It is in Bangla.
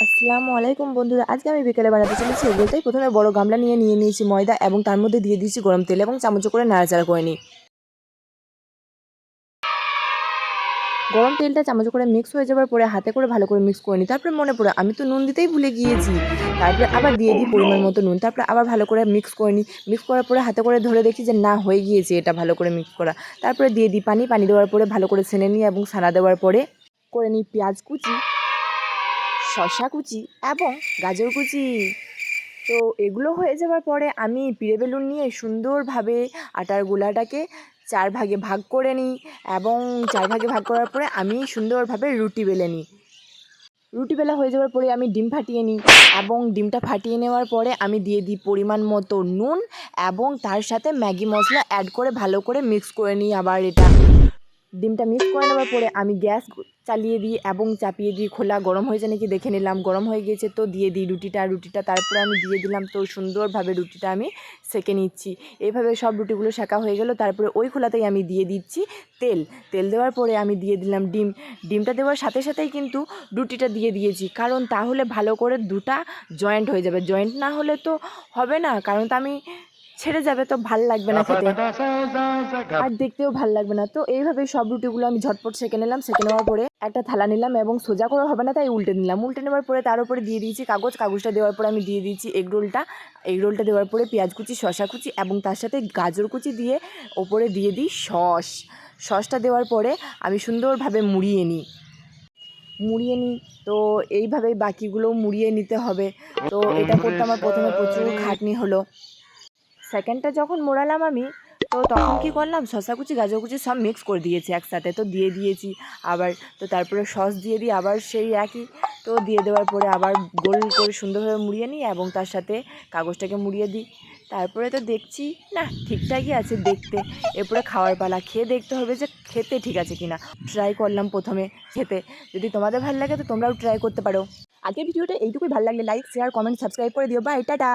আসসালামু আলাইকুম বন্ধুরা, আজকে আমি বিকেলে বানাতে চলেছি এগ রোল। তাই প্রথমে বড় গামলা নিয়ে নিয়েছি ময়দা এবং তার মধ্যে দিয়ে দিয়েছি গরম তেল এবং চামচে করে নাড়াচাড়া করে নিই। গরম তেলটা চামচে করে মিক্স হয়ে যাওয়ার পরে হাতে করে ভালো করে মিক্স করে নিই। তারপরে মনে পড়ে আমি তো নুন দিতেই ভুলে গিয়েছি। তারপরে আবার দিয়ে দিই পরিমাণ মতো নুন। তারপরে আবার ভালো করে মিক্স করে নিই। মিক্স করার পরে হাতে করে ধরে দেখি যে না, হয়ে গিয়েছে এটা ভালো করে মিক্স করা। তারপরে দিয়ে দিই পানি দেওয়ার পরে ভালো করে ছেনে নিই এবং ছানা দেওয়ার পরে করে নিই পেঁয়াজ কুচি, শসা কুচি এবং গাজর কুচি। তো এগুলো হয়ে যাওয়ার পরে আমি পিড়ে বেলুন নিয়ে সুন্দরভাবে আটার গোলাটাকে 4 ভাগে ভাগ করে নিই এবং 4 ভাগে ভাগ করার পরে আমি সুন্দরভাবে রুটি বেলে নিই। রুটি বেলা হয়ে যাওয়ার পরে আমি ডিম ফাটিয়ে নিই এবং ডিমটা ফাটিয়ে নেওয়ার পরে আমি দিয়ে দিই পরিমাণ মতো নুন এবং তার সাথে ম্যাগি মশলা অ্যাড করে ভালো করে মিক্স করে নিই। আবার এটা ডিমটা মিক্স করে নেওয়ার পরে আমি গ্যাস চালিয়ে দিই এবং চাপিয়ে দিই। খোলা গরম হয়েছে নাকি দেখে নিলাম, গরম হয়ে গিয়েছে তো দিয়ে দিই রুটিটা তারপরে আমি দিয়ে দিলাম। তো সুন্দরভাবে রুটিটা আমি সেঁকে নিচ্ছি। এইভাবে সব রুটিগুলো সেঁকা হয়ে গেল। তারপরে ওই খোলাতেই আমি দিয়ে দিচ্ছি তেল দেওয়ার পরে আমি দিয়ে দিলাম ডিমটা দেওয়ার সাথে সাথেই কিন্তু রুটিটা দিয়ে দিয়েছি, কারণ তাহলে ভালো করে দুটা জয়েন্ট হয়ে যাবে। জয়েন্ট না হলে তো হবে না, কারণ তো আমি ছেড়ে যাবে, তো ভাল লাগবে না খেতে আর দেখতেও ভাল লাগবে না। তো এইভাবে সব রুটিগুলো আমি ঝটপট সেঁকে নিলাম। সেঁকে নেওয়ার পরে একটা থালা নিলাম এবং সোজা করে হবে না তাই উল্টে নিলাম। উল্টে নেওয়ার পরে তার উপরে দিয়ে দিয়েছি কাগজটা দেওয়ার পরে আমি দিয়ে দিয়েছি এগরোলটা দেওয়ার পরে পেঁয়াজ কুচি, শসা কুচি এবং তার সাথে গাজর কুচি দিয়ে ওপরে দিয়ে দিই সসটা দেওয়ার পরে আমি সুন্দরভাবে মুড়িয়ে নিই। তো এইভাবেই বাকিগুলোও মুড়িয়ে নিতে হবে। তো এটা করতে আমার প্রথমে প্রচুর খাটনি হলো। সেকেন্ডটা যখন মোড়ালাম আমি, তো তখন কী করলাম, শসা কুচি গাজর কুচি সব মিক্স করে দিয়েছি একসাথে। তো দিয়ে দিয়েছি আবার, তো তারপরে সস দিয়ে দিই আবার সেই একই। তো দিয়ে দেওয়ার পরে আবার গোল করে সুন্দরভাবে মুড়িয়ে নিই এবং তার সাথে কাগজটাকে মুড়িয়ে দিই। তারপরে তো দেখছি না, ঠিকঠাকই আছে দেখতে। এরপরে খাওয়ার পালা, খেয়ে দেখতে হবে যে খেতে ঠিক আছে কিনা। ট্রাই করলাম প্রথমে খেতে। যদি তোমাদের ভালো লাগে তো তোমরাও ট্রাই করতে পারো। আজকের ভিডিওটা এইটুকুই। ভালো লাগলে লাইক, শেয়ার, কমেন্ট, সাবস্ক্রাইব করে দিও। Bye, tata.